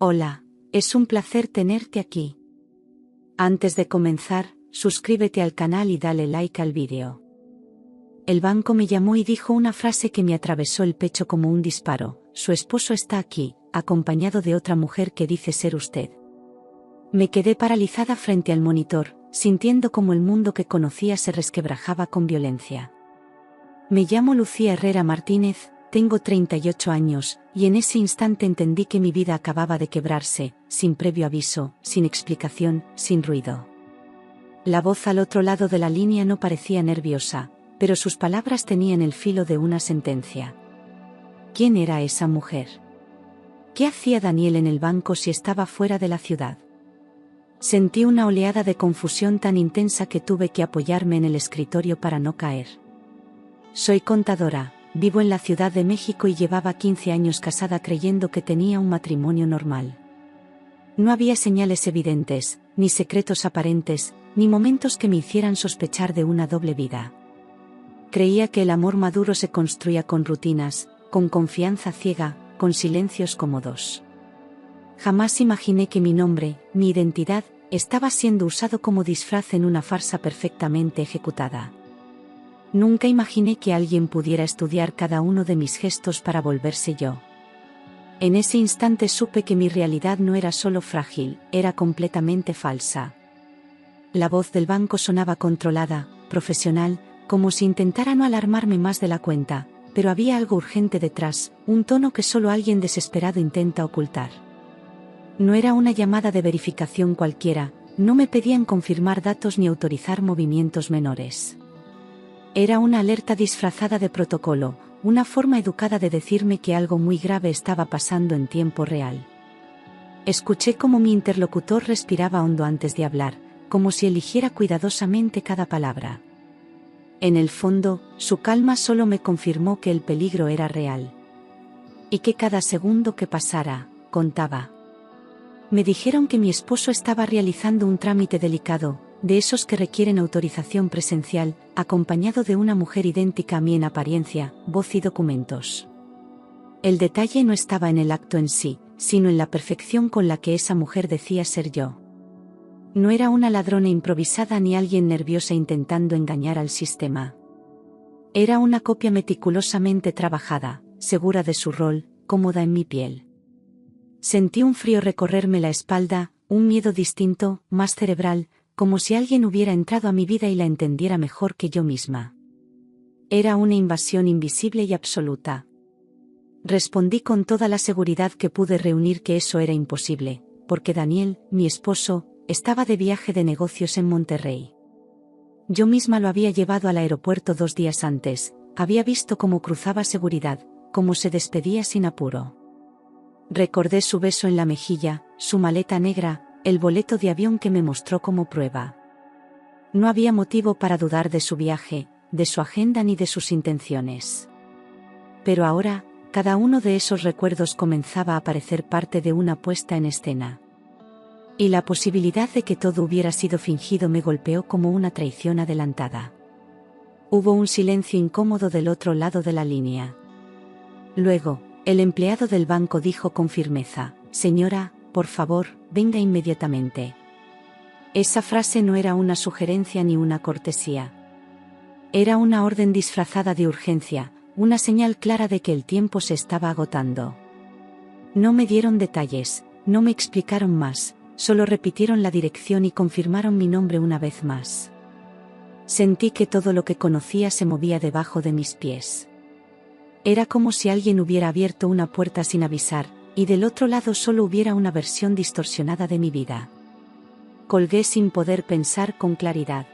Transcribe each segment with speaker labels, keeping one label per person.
Speaker 1: Hola, es un placer tenerte aquí. Antes de comenzar, suscríbete al canal y dale like al vídeo. El banco me llamó y dijo una frase que me atravesó el pecho como un disparo: su esposo está aquí, acompañado de otra mujer que dice ser usted. Me quedé paralizada frente al monitor, sintiendo como el mundo que conocía se resquebrajaba con violencia. Me llamo Lucía Herrera Martínez, tengo 38 años, y en ese instante entendí que mi vida acababa de quebrarse, sin previo aviso, sin explicación, sin ruido. La voz al otro lado de la línea no parecía nerviosa, pero sus palabras tenían el filo de una sentencia. ¿Quién era esa mujer? ¿Qué hacía Daniel en el banco si estaba fuera de la ciudad? Sentí una oleada de confusión tan intensa que tuve que apoyarme en el escritorio para no caer. Soy contadora, vivo en la Ciudad de México y llevaba 15 años casada creyendo que tenía un matrimonio normal. No había señales evidentes, ni secretos aparentes, ni momentos que me hicieran sospechar de una doble vida. Creía que el amor maduro se construía con rutinas, con confianza ciega, con silencios cómodos. Jamás imaginé que mi nombre, mi identidad, estaba siendo usado como disfraz en una farsa perfectamente ejecutada. Nunca imaginé que alguien pudiera estudiar cada uno de mis gestos para volverse yo. En ese instante supe que mi realidad no era solo frágil, era completamente falsa. La voz del banco sonaba controlada, profesional, como si intentara no alarmarme más de la cuenta, pero había algo urgente detrás, un tono que solo alguien desesperado intenta ocultar. No era una llamada de verificación cualquiera, no me pedían confirmar datos ni autorizar movimientos menores. Era una alerta disfrazada de protocolo, una forma educada de decirme que algo muy grave estaba pasando en tiempo real. Escuché cómo mi interlocutor respiraba hondo antes de hablar, como si eligiera cuidadosamente cada palabra. En el fondo, su calma solo me confirmó que el peligro era real. Y que cada segundo que pasara, contaba. Me dijeron que mi esposo estaba realizando un trámite delicado, de esos que requieren autorización presencial, acompañado de una mujer idéntica a mí en apariencia, voz y documentos. El detalle no estaba en el acto en sí, sino en la perfección con la que esa mujer decía ser yo. No era una ladrona improvisada ni alguien nerviosa intentando engañar al sistema. Era una copia meticulosamente trabajada, segura de su rol, cómoda en mi piel. Sentí un frío recorrerme la espalda, un miedo distinto, más cerebral, como si alguien hubiera entrado a mi vida y la entendiera mejor que yo misma. Era una invasión invisible y absoluta. Respondí con toda la seguridad que pude reunir que eso era imposible, porque Daniel, mi esposo, estaba de viaje de negocios en Monterrey. Yo misma lo había llevado al aeropuerto 2 días antes, había visto cómo cruzaba seguridad, cómo se despedía sin apuro. Recordé su beso en la mejilla, su maleta negra, el boleto de avión que me mostró como prueba. No había motivo para dudar de su viaje, de su agenda ni de sus intenciones. Pero ahora, cada uno de esos recuerdos comenzaba a parecer parte de una puesta en escena. Y la posibilidad de que todo hubiera sido fingido me golpeó como una traición adelantada. Hubo un silencio incómodo del otro lado de la línea. Luego, el empleado del banco dijo con firmeza: «Señora, por favor, venga inmediatamente». Esa frase no era una sugerencia ni una cortesía. Era una orden disfrazada de urgencia, una señal clara de que el tiempo se estaba agotando. No me dieron detalles, no me explicaron más, solo repitieron la dirección y confirmaron mi nombre una vez más. Sentí que todo lo que conocía se movía debajo de mis pies. Era como si alguien hubiera abierto una puerta sin avisar, y del otro lado solo hubiera una versión distorsionada de mi vida. Colgué sin poder pensar con claridad.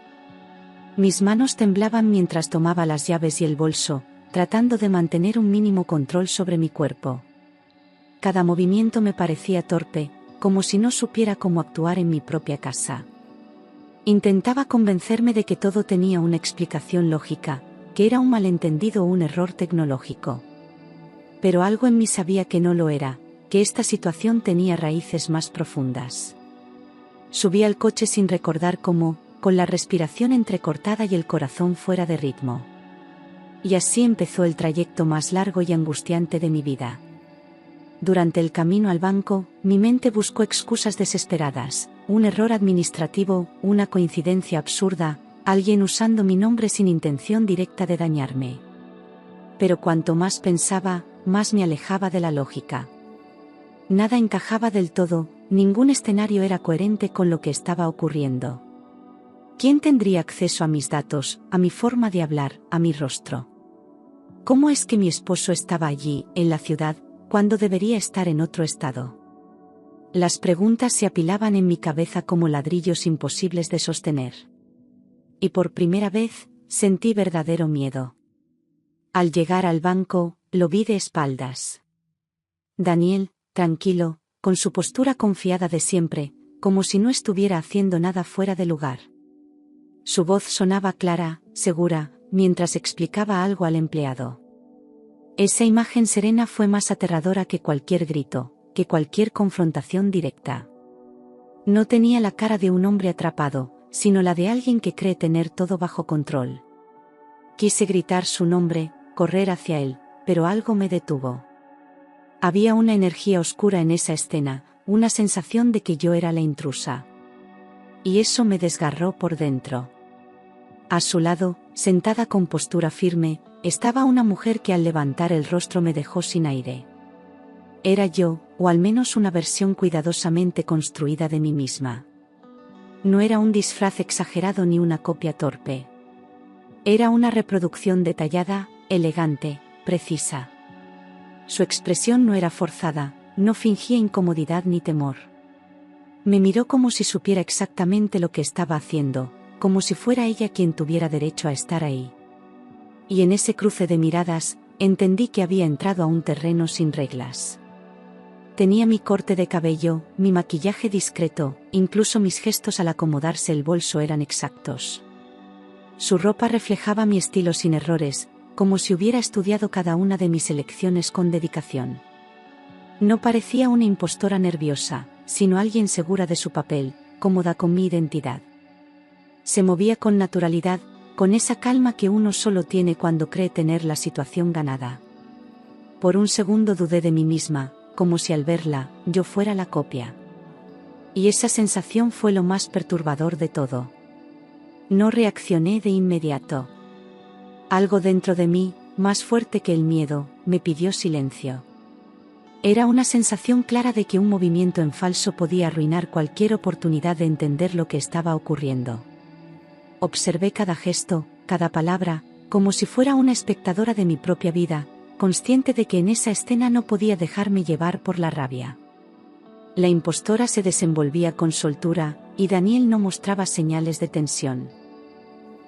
Speaker 1: Mis manos temblaban mientras tomaba las llaves y el bolso, tratando de mantener un mínimo control sobre mi cuerpo. Cada movimiento me parecía torpe, como si no supiera cómo actuar en mi propia casa. Intentaba convencerme de que todo tenía una explicación lógica, que era un malentendido o un error tecnológico. Pero algo en mí sabía que no lo era, que esta situación tenía raíces más profundas. Subí al coche sin recordar cómo, con la respiración entrecortada y el corazón fuera de ritmo. Y así empezó el trayecto más largo y angustiante de mi vida. Durante el camino al banco, mi mente buscó excusas desesperadas, un error administrativo, una coincidencia absurda, alguien usando mi nombre sin intención directa de dañarme. Pero cuanto más pensaba, más me alejaba de la lógica. Nada encajaba del todo, ningún escenario era coherente con lo que estaba ocurriendo. ¿Quién tendría acceso a mis datos, a mi forma de hablar, a mi rostro? ¿Cómo es que mi esposo estaba allí, en la ciudad, cuando debería estar en otro estado? Las preguntas se apilaban en mi cabeza como ladrillos imposibles de sostener. Y por primera vez, sentí verdadero miedo. Al llegar al banco, lo vi de espaldas. Daniel, tranquilo, con su postura confiada de siempre, como si no estuviera haciendo nada fuera de lugar. Su voz sonaba clara, segura, mientras explicaba algo al empleado. Esa imagen serena fue más aterradora que cualquier grito, que cualquier confrontación directa. No tenía la cara de un hombre atrapado, sino la de alguien que cree tener todo bajo control. Quise gritar su nombre, correr hacia él, pero algo me detuvo. Había una energía oscura en esa escena, una sensación de que yo era la intrusa. Y eso me desgarró por dentro. A su lado, sentada con postura firme, estaba una mujer que al levantar el rostro me dejó sin aire. Era yo, o al menos una versión cuidadosamente construida de mí misma. No era un disfraz exagerado ni una copia torpe. Era una reproducción detallada, elegante, precisa. Su expresión no era forzada, no fingía incomodidad ni temor. Me miró como si supiera exactamente lo que estaba haciendo, como si fuera ella quien tuviera derecho a estar ahí. Y en ese cruce de miradas, entendí que había entrado a un terreno sin reglas. Tenía mi corte de cabello, mi maquillaje discreto, incluso mis gestos al acomodarse el bolso eran exactos. Su ropa reflejaba mi estilo sin errores, como si hubiera estudiado cada una de mis elecciones con dedicación. No parecía una impostora nerviosa, sino alguien segura de su papel, cómoda con mi identidad. Se movía con naturalidad, con esa calma que uno solo tiene cuando cree tener la situación ganada. Por un segundo dudé de mí misma, como si al verla, yo fuera la copia. Y esa sensación fue lo más perturbador de todo. No reaccioné de inmediato. Algo dentro de mí, más fuerte que el miedo, me pidió silencio. Era una sensación clara de que un movimiento en falso podía arruinar cualquier oportunidad de entender lo que estaba ocurriendo. Observé cada gesto, cada palabra, como si fuera una espectadora de mi propia vida, consciente de que en esa escena no podía dejarme llevar por la rabia. La impostora se desenvolvía con soltura, y Daniel no mostraba señales de tensión.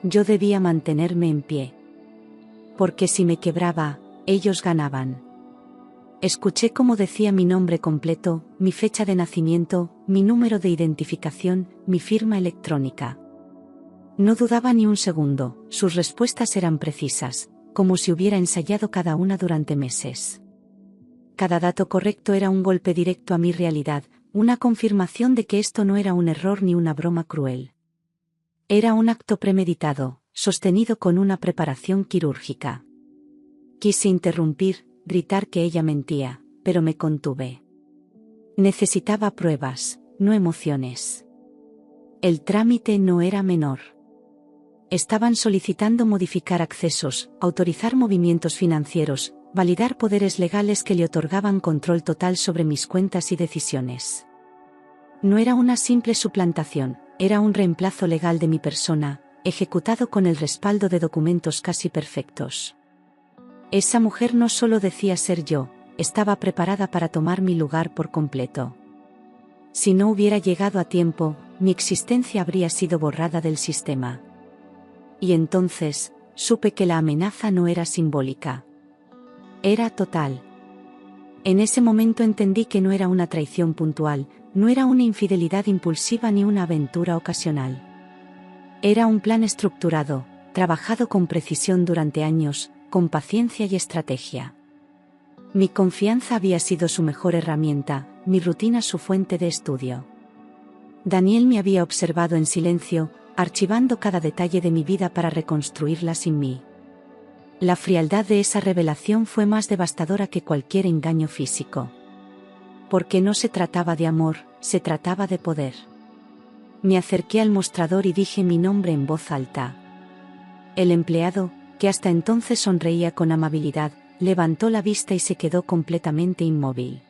Speaker 1: Yo debía mantenerme en pie. Porque si me quebraba, ellos ganaban. Escuché cómo decía mi nombre completo, mi fecha de nacimiento, mi número de identificación, mi firma electrónica. No dudaba ni un segundo, sus respuestas eran precisas, como si hubiera ensayado cada una durante meses. Cada dato correcto era un golpe directo a mi realidad, una confirmación de que esto no era un error ni una broma cruel. Era un acto premeditado, sostenido con una preparación quirúrgica. Quise interrumpir, gritar que ella mentía, pero me contuve. Necesitaba pruebas, no emociones. El trámite no era menor. Estaban solicitando modificar accesos, autorizar movimientos financieros, validar poderes legales que le otorgaban control total sobre mis cuentas y decisiones. No era una simple suplantación, era un reemplazo legal de mi persona, ejecutado con el respaldo de documentos casi perfectos. Esa mujer no solo decía ser yo, estaba preparada para tomar mi lugar por completo. Si no hubiera llegado a tiempo, mi existencia habría sido borrada del sistema. Y entonces, supe que la amenaza no era simbólica. Era total. En ese momento entendí que no era una traición puntual, no era una infidelidad impulsiva ni una aventura ocasional. Era un plan estructurado, trabajado con precisión durante años, con paciencia y estrategia. Mi confianza había sido su mejor herramienta, mi rutina su fuente de estudio. Daniel me había observado en silencio, archivando cada detalle de mi vida para reconstruirla sin mí. La frialdad de esa revelación fue más devastadora que cualquier engaño físico. Porque no se trataba de amor, se trataba de poder. Me acerqué al mostrador y dije mi nombre en voz alta. El empleado, que hasta entonces sonreía con amabilidad, levantó la vista y se quedó completamente inmóvil.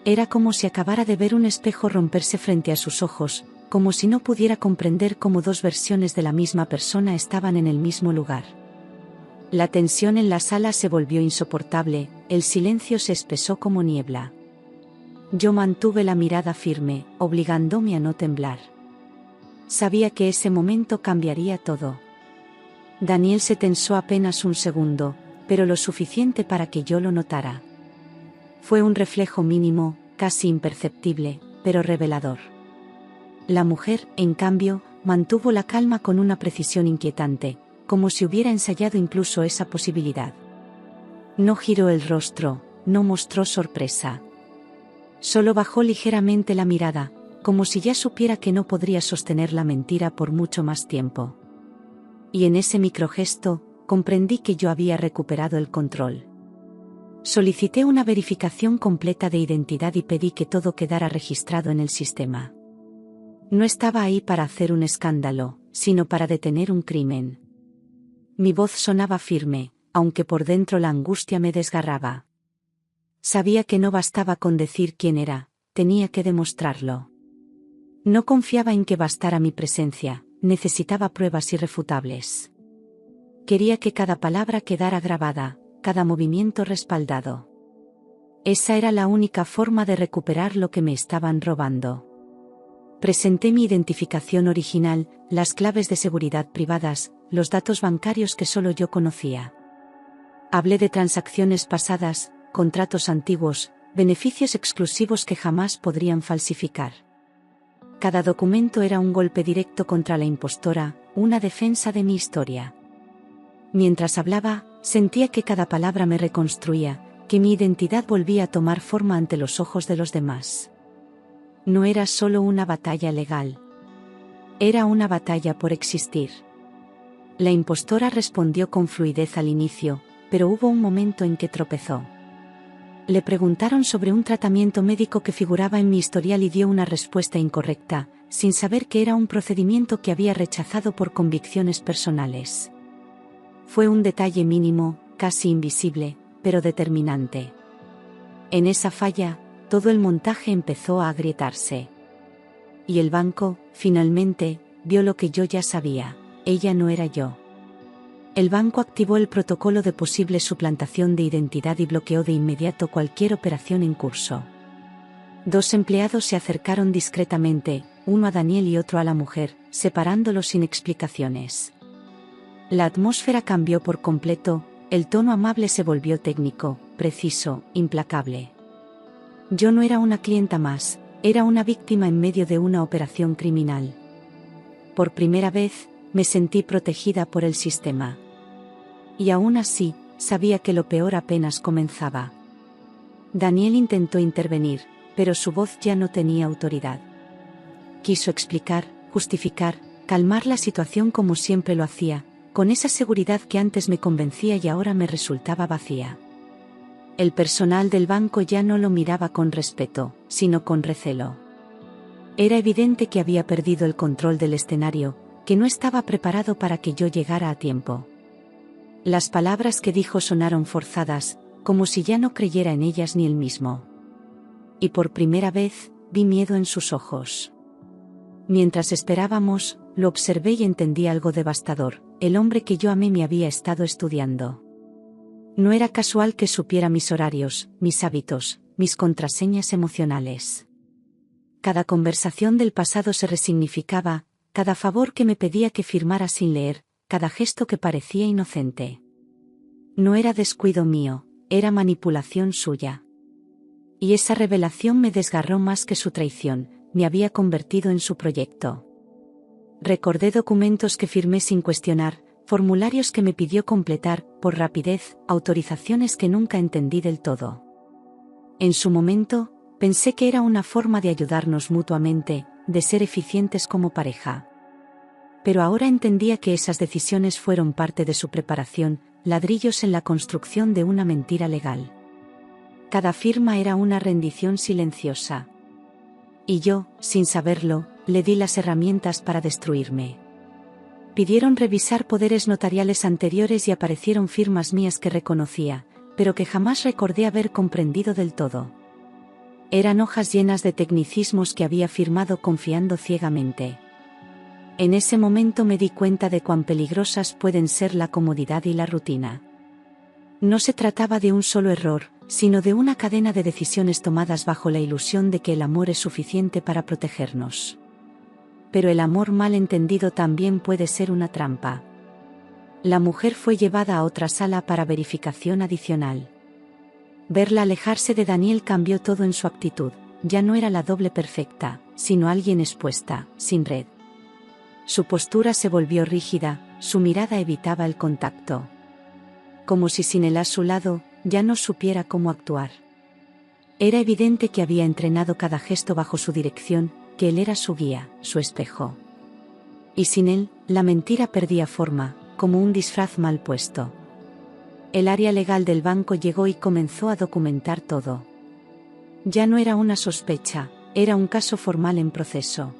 Speaker 1: Era como si acabara de ver un espejo romperse frente a sus ojos, como si no pudiera comprender cómo dos versiones de la misma persona estaban en el mismo lugar. La tensión en la sala se volvió insoportable, el silencio se espesó como niebla. Yo mantuve la mirada firme, obligándome a no temblar. Sabía que ese momento cambiaría todo. Daniel se tensó apenas un segundo, pero lo suficiente para que yo lo notara. Fue un reflejo mínimo, casi imperceptible, pero revelador. La mujer, en cambio, mantuvo la calma con una precisión inquietante, como si hubiera ensayado incluso esa posibilidad. No giró el rostro, no mostró sorpresa. Solo bajó ligeramente la mirada, como si ya supiera que no podría sostener la mentira por mucho más tiempo. Y en ese microgesto, comprendí que yo había recuperado el control. Solicité una verificación completa de identidad y pedí que todo quedara registrado en el sistema. No estaba ahí para hacer un escándalo, sino para detener un crimen. Mi voz sonaba firme, aunque por dentro la angustia me desgarraba. Sabía que no bastaba con decir quién era, tenía que demostrarlo. No confiaba en que bastara mi presencia, necesitaba pruebas irrefutables. Quería que cada palabra quedara grabada, cada movimiento respaldado. Esa era la única forma de recuperar lo que me estaban robando. Presenté mi identificación original, las claves de seguridad privadas, los datos bancarios que solo yo conocía. Hablé de transacciones pasadas, contratos antiguos, beneficios exclusivos que jamás podrían falsificar. Cada documento era un golpe directo contra la impostora, una defensa de mi historia. Mientras hablaba, sentía que cada palabra me reconstruía, que mi identidad volvía a tomar forma ante los ojos de los demás. No era solo una batalla legal. Era una batalla por existir. La impostora respondió con fluidez al inicio, pero hubo un momento en que tropezó. Le preguntaron sobre un tratamiento médico que figuraba en mi historial y dio una respuesta incorrecta, sin saber que era un procedimiento que había rechazado por convicciones personales. Fue un detalle mínimo, casi invisible, pero determinante. En esa falla, todo el montaje empezó a agrietarse. Y el banco, finalmente, vio lo que yo ya sabía: ella no era yo. El banco activó el protocolo de posible suplantación de identidad y bloqueó de inmediato cualquier operación en curso. 2 empleados se acercaron discretamente, uno a Daniel y otro a la mujer, separándolos sin explicaciones. La atmósfera cambió por completo, el tono amable se volvió técnico, preciso, implacable. Yo no era una clienta más, era una víctima en medio de una operación criminal. Por primera vez, me sentí protegida por el sistema. Y aún así, sabía que lo peor apenas comenzaba. Daniel intentó intervenir, pero su voz ya no tenía autoridad. Quiso explicar, justificar, calmar la situación como siempre lo hacía, con esa seguridad que antes me convencía y ahora me resultaba vacía. El personal del banco ya no lo miraba con respeto, sino con recelo. Era evidente que había perdido el control del escenario, que no estaba preparado para que yo llegara a tiempo. Las palabras que dijo sonaron forzadas, como si ya no creyera en ellas ni él mismo. Y por primera vez, vi miedo en sus ojos. Mientras esperábamos, lo observé y entendí algo devastador: el hombre que yo amé me había estado estudiando. No era casual que supiera mis horarios, mis hábitos, mis contraseñas emocionales. Cada conversación del pasado se resignificaba, cada favor que me pedía que firmara sin leer, cada gesto que parecía inocente. No era descuido mío, era manipulación suya. Y esa revelación me desgarró más que su traición, me había convertido en su proyecto. Recordé documentos que firmé sin cuestionar, formularios que me pidió completar, por rapidez, autorizaciones que nunca entendí del todo. En su momento, pensé que era una forma de ayudarnos mutuamente, de ser eficientes como pareja. Pero ahora entendía que esas decisiones fueron parte de su preparación, ladrillos en la construcción de una mentira legal. Cada firma era una rendición silenciosa. Y yo, sin saberlo, le di las herramientas para destruirme. Pidieron revisar poderes notariales anteriores y aparecieron firmas mías que reconocía, pero que jamás recordé haber comprendido del todo. Eran hojas llenas de tecnicismos que había firmado confiando ciegamente. En ese momento me di cuenta de cuán peligrosas pueden ser la comodidad y la rutina. No se trataba de un solo error, sino de una cadena de decisiones tomadas bajo la ilusión de que el amor es suficiente para protegernos. Pero el amor mal entendido también puede ser una trampa. La mujer fue llevada a otra sala para verificación adicional. Verla alejarse de Daniel cambió todo en su actitud. Ya no era la doble perfecta, sino alguien expuesta, sin red. Su postura se volvió rígida, su mirada evitaba el contacto. Como si sin él a su lado, ya no supiera cómo actuar. Era evidente que había entrenado cada gesto bajo su dirección, que él era su guía, su espejo. Y sin él, la mentira perdía forma, como un disfraz mal puesto. El área legal del banco llegó y comenzó a documentar todo. Ya no era una sospecha, era un caso formal en proceso.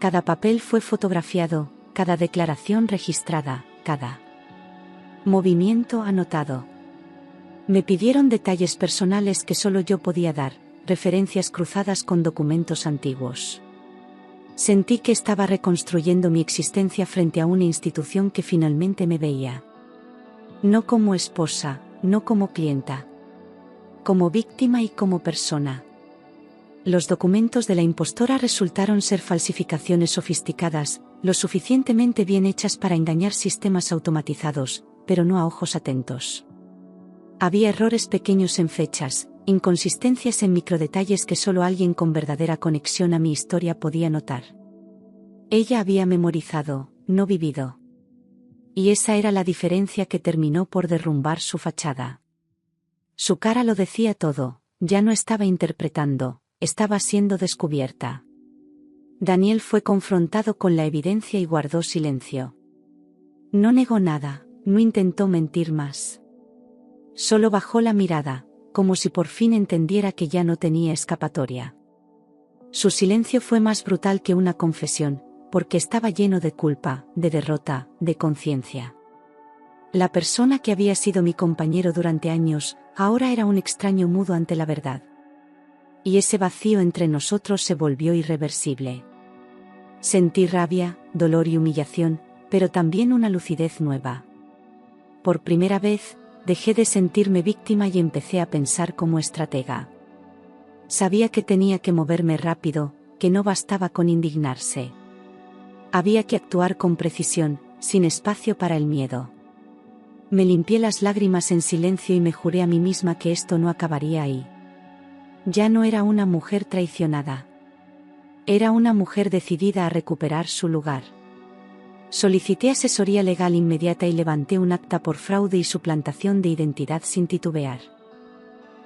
Speaker 1: Cada papel fue fotografiado, cada declaración registrada, cada movimiento anotado. Me pidieron detalles personales que solo yo podía dar, referencias cruzadas con documentos antiguos. Sentí que estaba reconstruyendo mi existencia frente a una institución que finalmente me veía. No como esposa, no como clienta. Como víctima y como persona. Los documentos de la impostora resultaron ser falsificaciones sofisticadas, lo suficientemente bien hechas para engañar sistemas automatizados, pero no a ojos atentos. Había errores pequeños en fechas, inconsistencias en microdetalles que solo alguien con verdadera conexión a mi historia podía notar. Ella había memorizado, no vivido. Y esa era la diferencia que terminó por derrumbar su fachada. Su cara lo decía todo, ya no estaba interpretando, estaba siendo descubierta. Daniel fue confrontado con la evidencia y guardó silencio. No negó nada, no intentó mentir más. Solo bajó la mirada, como si por fin entendiera que ya no tenía escapatoria. Su silencio fue más brutal que una confesión, porque estaba lleno de culpa, de derrota, de conciencia. La persona que había sido mi compañero durante años, ahora era un extraño mudo ante la verdad. Y ese vacío entre nosotros se volvió irreversible. Sentí rabia, dolor y humillación, pero también una lucidez nueva. Por primera vez, dejé de sentirme víctima y empecé a pensar como estratega. Sabía que tenía que moverme rápido, que no bastaba con indignarse. Había que actuar con precisión, sin espacio para el miedo. Me limpié las lágrimas en silencio y me juré a mí misma que esto no acabaría ahí. Ya no era una mujer traicionada. Era una mujer decidida a recuperar su lugar. Solicité asesoría legal inmediata y levanté un acta por fraude y suplantación de identidad sin titubear.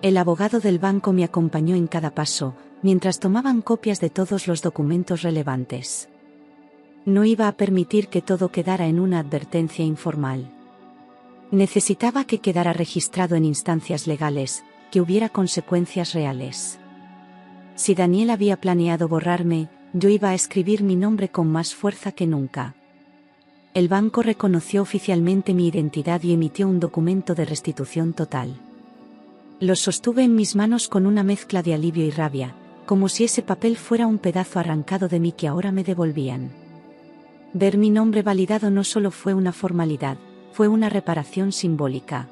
Speaker 1: El abogado del banco me acompañó en cada paso, mientras tomaban copias de todos los documentos relevantes. No iba a permitir que todo quedara en una advertencia informal. Necesitaba que quedara registrado en instancias legales, que hubiera consecuencias reales. Si Daniel había planeado borrarme, yo iba a escribir mi nombre con más fuerza que nunca. El banco reconoció oficialmente mi identidad y emitió un documento de restitución total. Lo sostuve en mis manos con una mezcla de alivio y rabia, como si ese papel fuera un pedazo arrancado de mí que ahora me devolvían. Ver mi nombre validado no solo fue una formalidad, fue una reparación simbólica.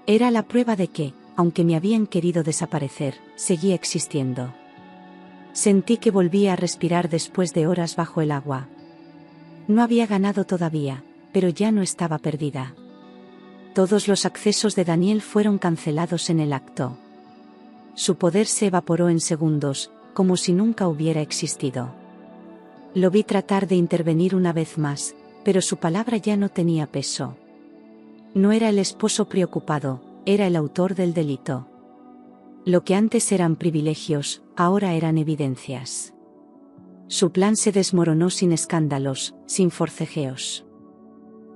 Speaker 1: Era la prueba de que, aunque me habían querido desaparecer, seguía existiendo. Sentí que volvía a respirar después de horas bajo el agua. No había ganado todavía, pero ya no estaba perdida. Todos los accesos de Daniel fueron cancelados en el acto. Su poder se evaporó en segundos, como si nunca hubiera existido. Lo vi tratar de intervenir una vez más, pero su palabra ya no tenía peso. No era el esposo preocupado, era el autor del delito. Lo que antes eran privilegios, ahora eran evidencias. Su plan se desmoronó sin escándalos, sin forcejeos.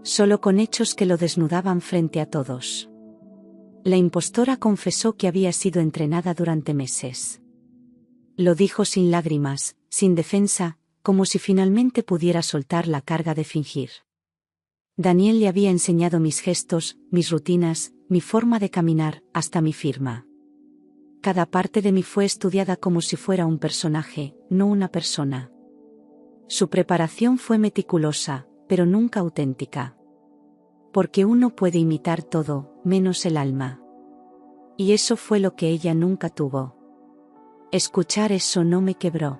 Speaker 1: Solo con hechos que lo desnudaban frente a todos. La impostora confesó que había sido entrenada durante meses. Lo dijo sin lágrimas, sin defensa, como si finalmente pudiera soltar la carga de fingir. Daniel le había enseñado mis gestos, mis rutinas, mi forma de caminar, hasta mi firma. Cada parte de mí fue estudiada como si fuera un personaje, no una persona. Su preparación fue meticulosa, pero nunca auténtica. Porque uno puede imitar todo, menos el alma. Y eso fue lo que ella nunca tuvo. Escuchar eso no me quebró.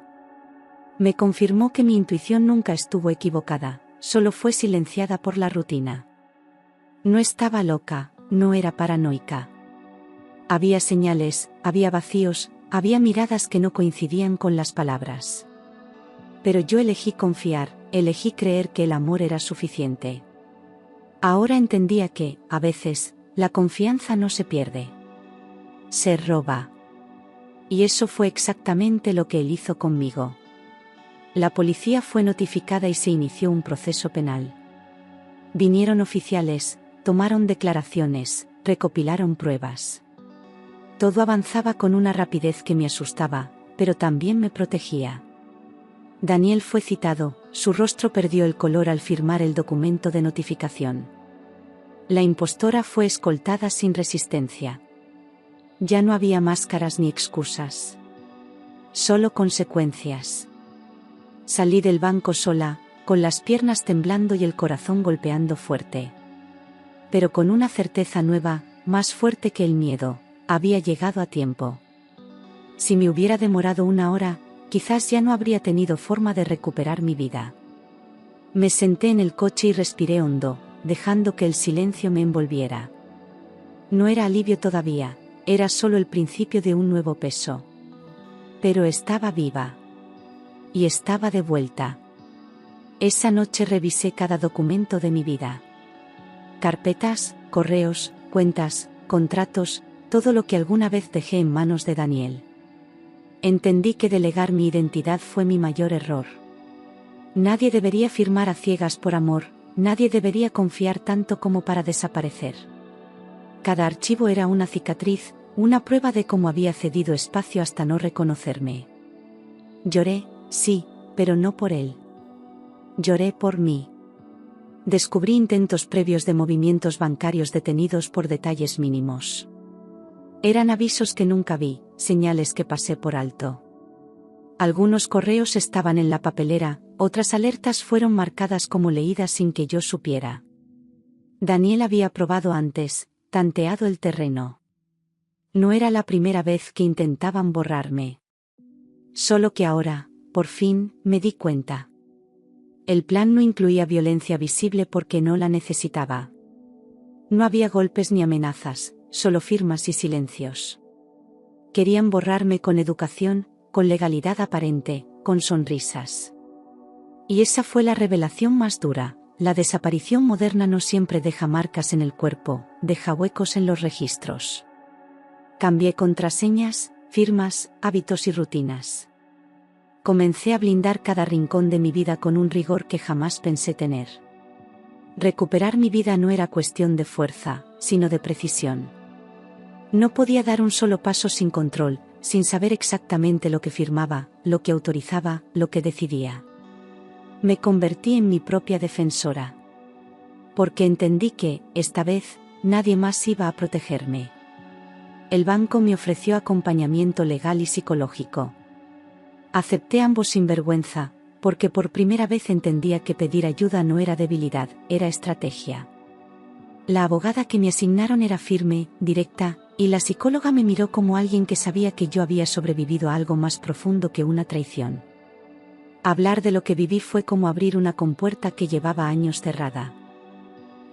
Speaker 1: Me confirmó que mi intuición nunca estuvo equivocada, solo fue silenciada por la rutina. No estaba loca, no era paranoica. Había señales, había vacíos, había miradas que no coincidían con las palabras. Pero yo elegí confiar, elegí creer que el amor era suficiente. Ahora entendía que, a veces, la confianza no se pierde. Se roba. Y eso fue exactamente lo que él hizo conmigo. La policía fue notificada y se inició un proceso penal. Vinieron oficiales, tomaron declaraciones, recopilaron pruebas. Todo avanzaba con una rapidez que me asustaba, pero también me protegía. Daniel fue citado, su rostro perdió el color al firmar el documento de notificación. La impostora fue escoltada sin resistencia. Ya no había máscaras ni excusas. Solo consecuencias. Salí del banco sola, con las piernas temblando y el corazón golpeando fuerte. Pero con una certeza nueva, más fuerte que el miedo, había llegado a tiempo. Si me hubiera demorado 1 hora, quizás ya no habría tenido forma de recuperar mi vida. Me senté en el coche y respiré hondo, dejando que el silencio me envolviera. No era alivio todavía, era solo el principio de un nuevo peso. Pero estaba viva. Y estaba de vuelta. Esa noche revisé cada documento de mi vida. Carpetas, correos, cuentas, contratos, todo lo que alguna vez dejé en manos de Daniel. Entendí que delegar mi identidad fue mi mayor error. Nadie debería firmar a ciegas por amor, nadie debería confiar tanto como para desaparecer. Cada archivo era una cicatriz, una prueba de cómo había cedido espacio hasta no reconocerme. Lloré, sí, pero no por él. Lloré por mí. Descubrí intentos previos de movimientos bancarios detenidos por detalles mínimos. Eran avisos que nunca vi, señales que pasé por alto. Algunos correos estaban en la papelera, otras alertas fueron marcadas como leídas sin que yo supiera. Daniel había probado antes, tanteado el terreno. No era la primera vez que intentaban borrarme. Solo que ahora, por fin, me di cuenta. El plan no incluía violencia visible porque no la necesitaba. No había golpes ni amenazas, solo firmas y silencios. Querían borrarme con educación, con legalidad aparente, con sonrisas. Y esa fue la revelación más dura. La desaparición moderna no siempre deja marcas en el cuerpo, deja huecos en los registros. Cambié contraseñas, firmas, hábitos y rutinas. Comencé a blindar cada rincón de mi vida con un rigor que jamás pensé tener. Recuperar mi vida no era cuestión de fuerza, sino de precisión. No podía dar un solo paso sin control, sin saber exactamente lo que firmaba, lo que autorizaba, lo que decidía. Me convertí en mi propia defensora. Porque entendí que, esta vez, nadie más iba a protegerme. El banco me ofreció acompañamiento legal y psicológico. Acepté ambos sin vergüenza, porque por primera vez entendía que pedir ayuda no era debilidad, era estrategia. La abogada que me asignaron era firme, directa, y la psicóloga me miró como alguien que sabía que yo había sobrevivido a algo más profundo que una traición. Hablar de lo que viví fue como abrir una compuerta que llevaba años cerrada.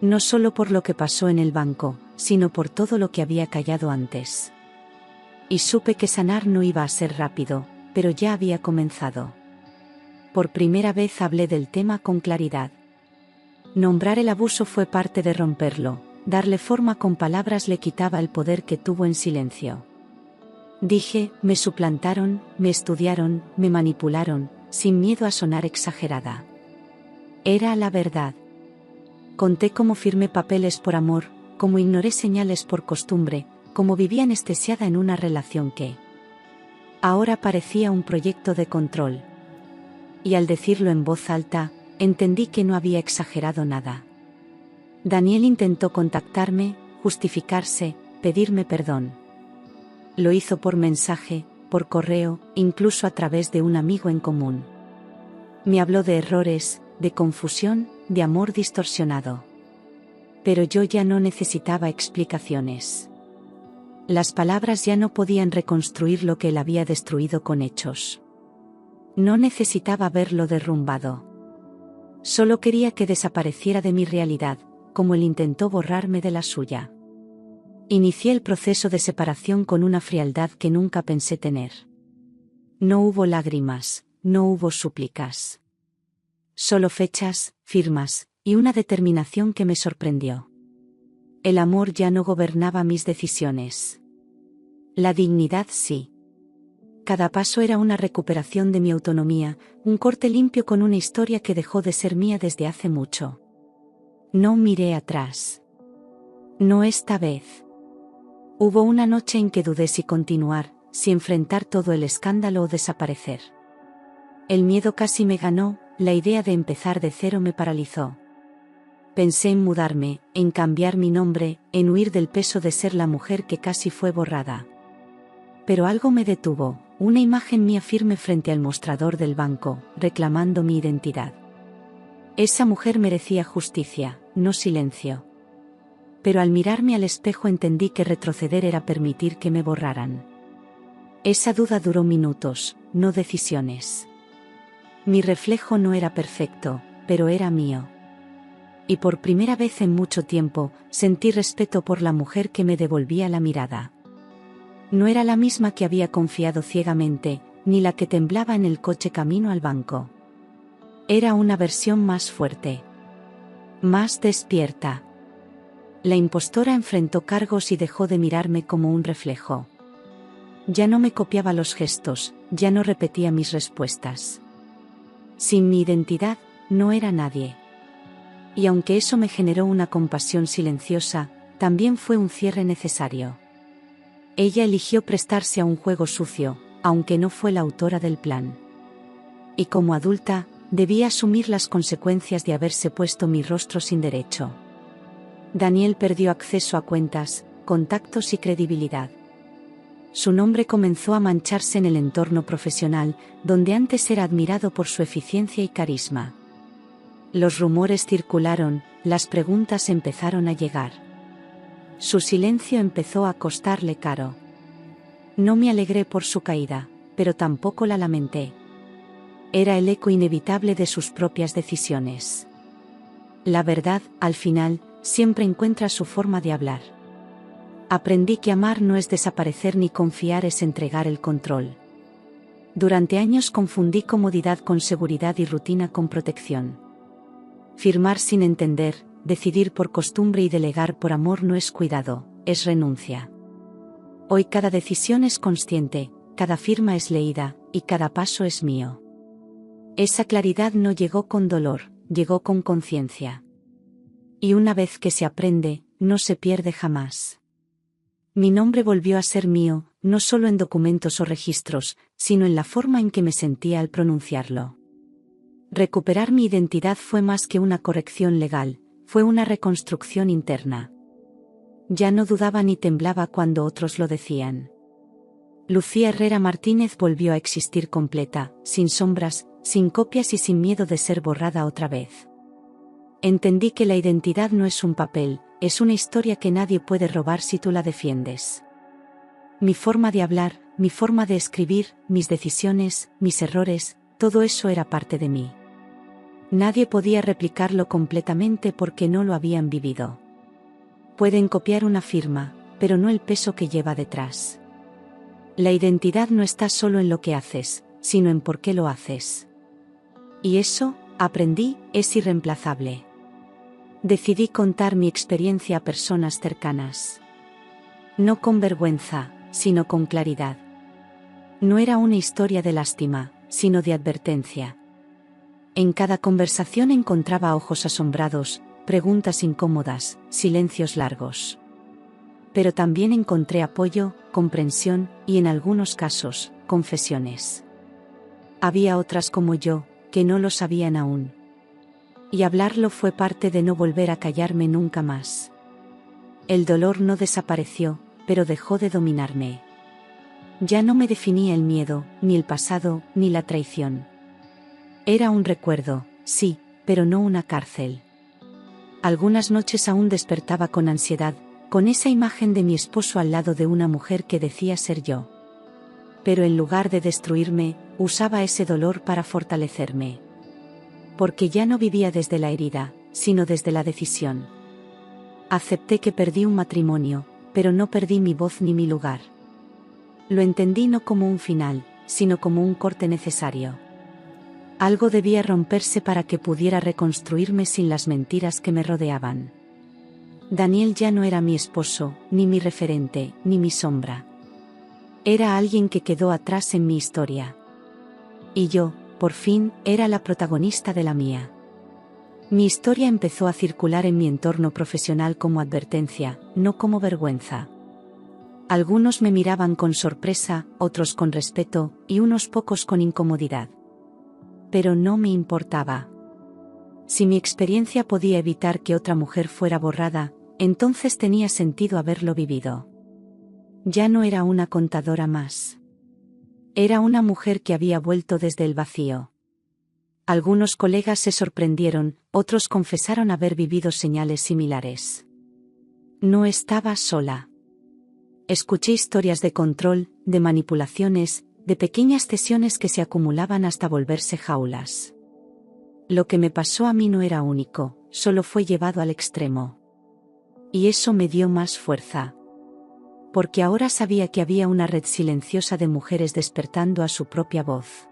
Speaker 1: No solo por lo que pasó en el banco, sino por todo lo que había callado antes. Y supe que sanar no iba a ser rápido, pero ya había comenzado. Por primera vez hablé del tema con claridad. Nombrar el abuso fue parte de romperlo, darle forma con palabras le quitaba el poder que tuvo en silencio. Dije, me suplantaron, me estudiaron, me manipularon, sin miedo a sonar exagerada. Era la verdad. Conté cómo firmé papeles por amor, como ignoré señales por costumbre, como vivía anestesiada en una relación que ahora parecía un proyecto de control. Y al decirlo en voz alta, entendí que no había exagerado nada. Daniel intentó contactarme, justificarse, pedirme perdón. Lo hizo por mensaje, por correo, incluso a través de un amigo en común. Me habló de errores, de confusión, de amor distorsionado. Pero yo ya no necesitaba explicaciones. Las palabras ya no podían reconstruir lo que él había destruido con hechos. No necesitaba verlo derrumbado. Solo quería que desapareciera de mi realidad, como él intentó borrarme de la suya. Inicié el proceso de separación con una frialdad que nunca pensé tener. No hubo lágrimas, no hubo súplicas. Solo fechas, firmas, y una determinación que me sorprendió. El amor ya no gobernaba mis decisiones. La dignidad sí. Cada paso era una recuperación de mi autonomía, un corte limpio con una historia que dejó de ser mía desde hace mucho. No miré atrás. No esta vez. Hubo una noche en que dudé si continuar, si enfrentar todo el escándalo o desaparecer. El miedo casi me ganó, la idea de empezar de cero me paralizó. Pensé en mudarme, en cambiar mi nombre, en huir del peso de ser la mujer que casi fue borrada. Pero algo me detuvo, una imagen mía firme frente al mostrador del banco, reclamando mi identidad. Esa mujer merecía justicia, no silencio. Pero al mirarme al espejo entendí que retroceder era permitir que me borraran. Esa duda duró minutos, no decisiones. Mi reflejo no era perfecto, pero era mío. Y por primera vez en mucho tiempo, sentí respeto por la mujer que me devolvía la mirada. No era la misma que había confiado ciegamente, ni la que temblaba en el coche camino al banco. Era una versión más fuerte. Más despierta. La impostora enfrentó cargos y dejó de mirarme como un reflejo. Ya no me copiaba los gestos, ya no repetía mis respuestas. Sin mi identidad, no era nadie. Y aunque eso me generó una compasión silenciosa, también fue un cierre necesario. Ella eligió prestarse a un juego sucio, aunque no fue la autora del plan. Y como adulta, debía asumir las consecuencias de haberse puesto mi rostro sin derecho. Daniel perdió acceso a cuentas, contactos y credibilidad. Su nombre comenzó a mancharse en el entorno profesional, donde antes era admirado por su eficiencia y carisma. Los rumores circularon, las preguntas empezaron a llegar. Su silencio empezó a costarle caro. No me alegré por su caída, pero tampoco la lamenté. Era el eco inevitable de sus propias decisiones. La verdad, al final, siempre encuentra su forma de hablar. Aprendí que amar no es desaparecer ni confiar es entregar el control. Durante años confundí comodidad con seguridad y rutina con protección. Firmar sin entender, decidir por costumbre y delegar por amor no es cuidado, es renuncia. Hoy cada decisión es consciente, cada firma es leída, y cada paso es mío. Esa claridad no llegó con dolor, llegó con conciencia. Y una vez que se aprende, no se pierde jamás. Mi nombre volvió a ser mío, no solo en documentos o registros, sino en la forma en que me sentía al pronunciarlo. Recuperar mi identidad fue más que una corrección legal, fue una reconstrucción interna. Ya no dudaba ni temblaba cuando otros lo decían. Lucía Herrera Martínez volvió a existir completa, sin sombras, sin copias y sin miedo de ser borrada otra vez. Entendí que la identidad no es un papel, es una historia que nadie puede robar si tú la defiendes. Mi forma de hablar, mi forma de escribir, mis decisiones, mis errores, todo eso era parte de mí. Nadie podía replicarlo completamente porque no lo habían vivido. Pueden copiar una firma, pero no el peso que lleva detrás. La identidad no está solo en lo que haces, sino en por qué lo haces. Y eso, aprendí, es irreemplazable. Decidí contar mi experiencia a personas cercanas. No con vergüenza, sino con claridad. No era una historia de lástima, sino de advertencia. En cada conversación encontraba ojos asombrados, preguntas incómodas, silencios largos. Pero también encontré apoyo, comprensión y en algunos casos, confesiones. Había otras como yo, que no lo sabían aún. Y hablarlo fue parte de no volver a callarme nunca más. El dolor no desapareció, pero dejó de dominarme. Ya no me definía el miedo, ni el pasado, ni la traición. Era un recuerdo, sí, pero no una cárcel. Algunas noches aún despertaba con ansiedad, con esa imagen de mi esposo al lado de una mujer que decía ser yo. Pero en lugar de destruirme, usaba ese dolor para fortalecerme. Porque ya no vivía desde la herida, sino desde la decisión. Acepté que perdí un matrimonio, pero no perdí mi voz ni mi lugar. Lo entendí no como un final, sino como un corte necesario. Algo debía romperse para que pudiera reconstruirme sin las mentiras que me rodeaban. Daniel ya no era mi esposo, ni mi referente, ni mi sombra. Era alguien que quedó atrás en mi historia. Y yo, por fin, era la protagonista de la mía. Mi historia empezó a circular en mi entorno profesional como advertencia, no como vergüenza. Algunos me miraban con sorpresa, otros con respeto, y unos pocos con incomodidad. Pero no me importaba. Si mi experiencia podía evitar que otra mujer fuera borrada, entonces tenía sentido haberlo vivido. Ya no era una contadora más. Era una mujer que había vuelto desde el vacío. Algunos colegas se sorprendieron, otros confesaron haber vivido señales similares. No estaba sola. Escuché historias de control, de manipulaciones, de pequeñas cesiones que se acumulaban hasta volverse jaulas. Lo que me pasó a mí no era único, solo fue llevado al extremo. Y eso me dio más fuerza. Porque ahora sabía que había una red silenciosa de mujeres despertando a su propia voz.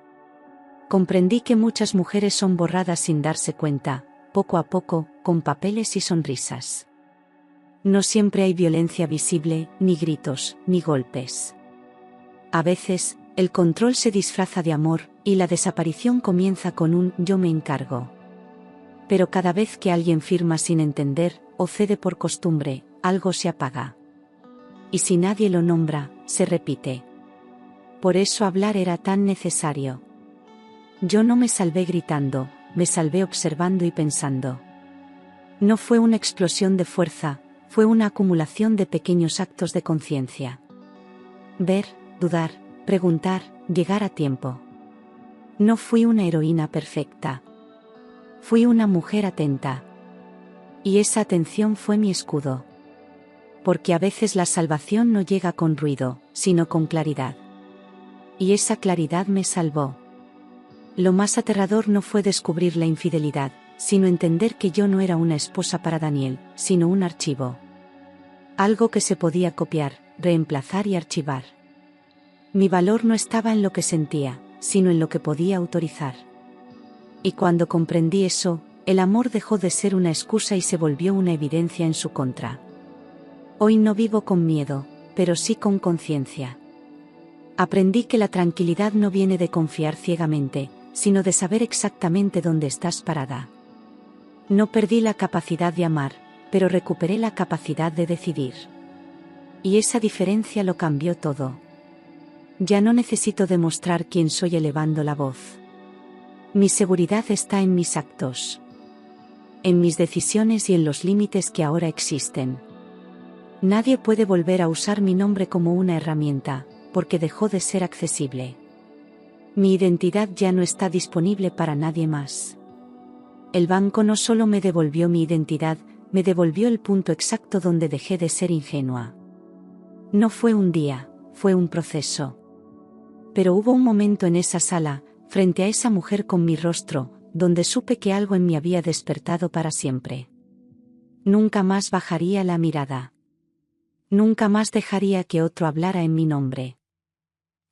Speaker 1: Comprendí que muchas mujeres son borradas sin darse cuenta, poco a poco, con papeles y sonrisas. No siempre hay violencia visible, ni gritos, ni golpes. A veces, el control se disfraza de amor, y la desaparición comienza con un «yo me encargo». Pero cada vez que alguien firma sin entender, o cede por costumbre, algo se apaga. Y si nadie lo nombra, se repite. Por eso hablar era tan necesario. Yo no me salvé gritando, me salvé observando y pensando. No fue una explosión de fuerza, fue una acumulación de pequeños actos de conciencia. Ver, dudar, preguntar, llegar a tiempo. No fui una heroína perfecta. Fui una mujer atenta. Y esa atención fue mi escudo. Porque a veces la salvación no llega con ruido, sino con claridad. Y esa claridad me salvó. Lo más aterrador no fue descubrir la infidelidad, sino entender que yo no era una esposa para Daniel, sino un archivo. Algo que se podía copiar, reemplazar y archivar. Mi valor no estaba en lo que sentía, sino en lo que podía autorizar. Y cuando comprendí eso, el amor dejó de ser una excusa y se volvió una evidencia en su contra. Hoy no vivo con miedo, pero sí con conciencia. Aprendí que la tranquilidad no viene de confiar ciegamente, sino de saber exactamente dónde estás parada. No perdí la capacidad de amar, pero recuperé la capacidad de decidir. Y esa diferencia lo cambió todo. Ya no necesito demostrar quién soy elevando la voz. Mi seguridad está en mis actos. En mis decisiones y en los límites que ahora existen. Nadie puede volver a usar mi nombre como una herramienta, porque dejó de ser accesible. Mi identidad ya no está disponible para nadie más. El banco no solo me devolvió mi identidad, me devolvió el punto exacto donde dejé de ser ingenua. No fue un día, fue un proceso. Pero hubo un momento en esa sala, frente a esa mujer con mi rostro, donde supe que algo en mí había despertado para siempre. Nunca más bajaría la mirada. Nunca más dejaría que otro hablara en mi nombre.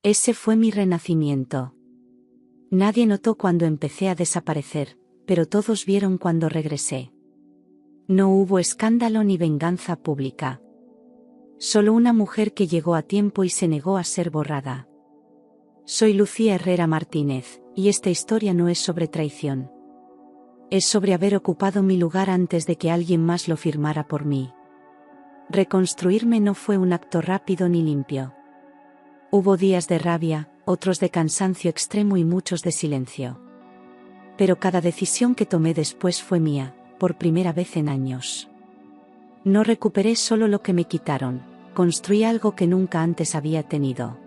Speaker 1: Ese fue mi renacimiento. Nadie notó cuando empecé a desaparecer, pero todos vieron cuando regresé. No hubo escándalo ni venganza pública. Solo una mujer que llegó a tiempo y se negó a ser borrada. Soy Lucía Herrera Martínez, y esta historia no es sobre traición. Es sobre haber ocupado mi lugar antes de que alguien más lo firmara por mí. Reconstruirme no fue un acto rápido ni limpio. Hubo días de rabia, otros de cansancio extremo y muchos de silencio. Pero cada decisión que tomé después fue mía, por primera vez en años. No recuperé solo lo que me quitaron, construí algo que nunca antes había tenido.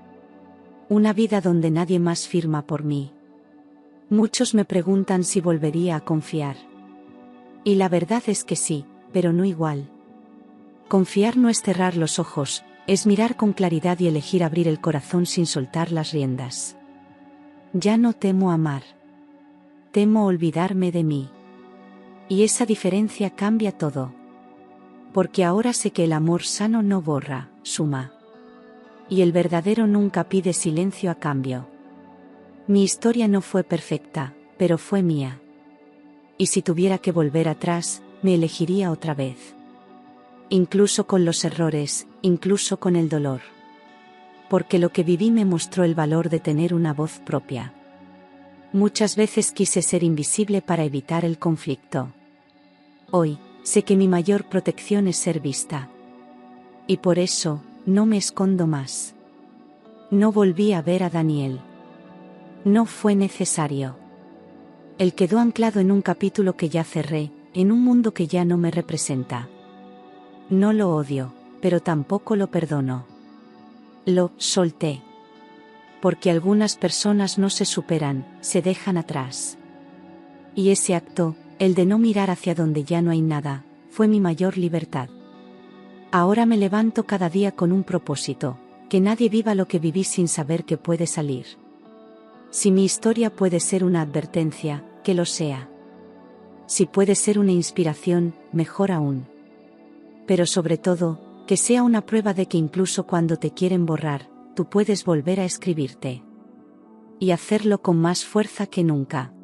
Speaker 1: Una vida donde nadie más firma por mí. Muchos me preguntan si volvería a confiar. Y la verdad es que sí, pero no igual. Confiar no es cerrar los ojos, es mirar con claridad y elegir abrir el corazón sin soltar las riendas. Ya no temo amar. Temo olvidarme de mí. Y esa diferencia cambia todo. Porque ahora sé que el amor sano no borra, suma. Y el verdadero nunca pide silencio a cambio. Mi historia no fue perfecta, pero fue mía. Y si tuviera que volver atrás, me elegiría otra vez. Incluso con los errores, incluso con el dolor. Porque lo que viví me mostró el valor de tener una voz propia. Muchas veces quise ser invisible para evitar el conflicto. Hoy, sé que mi mayor protección es ser vista. Y por eso, no me escondo más. No volví a ver a Daniel. No fue necesario. Él quedó anclado en un capítulo que ya cerré, en un mundo que ya no me representa. No lo odio, pero tampoco lo perdono. Lo solté. Porque algunas personas no se superan, se dejan atrás. Y ese acto, el de no mirar hacia donde ya no hay nada, fue mi mayor libertad. Ahora me levanto cada día con un propósito, que nadie viva lo que viví sin saber que puede salir. Si mi historia puede ser una advertencia, que lo sea. Si puede ser una inspiración, mejor aún. Pero sobre todo, que sea una prueba de que incluso cuando te quieren borrar, tú puedes volver a escribirte. Y hacerlo con más fuerza que nunca.